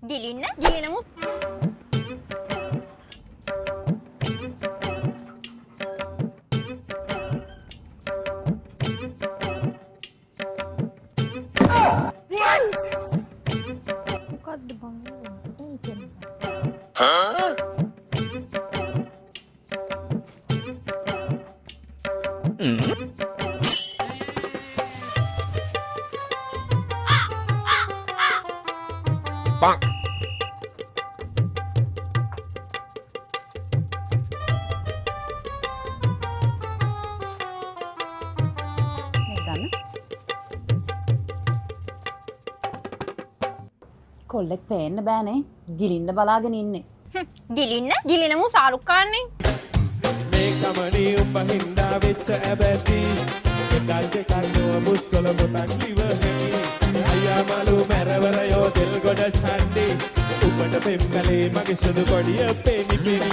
ගිලින්න ගිලිනමු මොකද්ද බං ඒ කියන්නේ Bonk. කොල්ලෙක් පේන්න බෑනේ. ගිලින්න බලාගෙන ඉන්නේ. ගිලින්න ගිලිනමු සාරුක්කාන්නේ මේ කමනේ උඹ හින්දා වෙච්ච ඇබැති එකල් දෙකක් නොව මුස්කොල පොතක් ඉවහි අයියා මලු මැරවර යෝ තෙල් ගොඩ ඡන්දේ උඹට පෙම්බලේ මගේ සුදු කොඩිය පෙනි පෙනි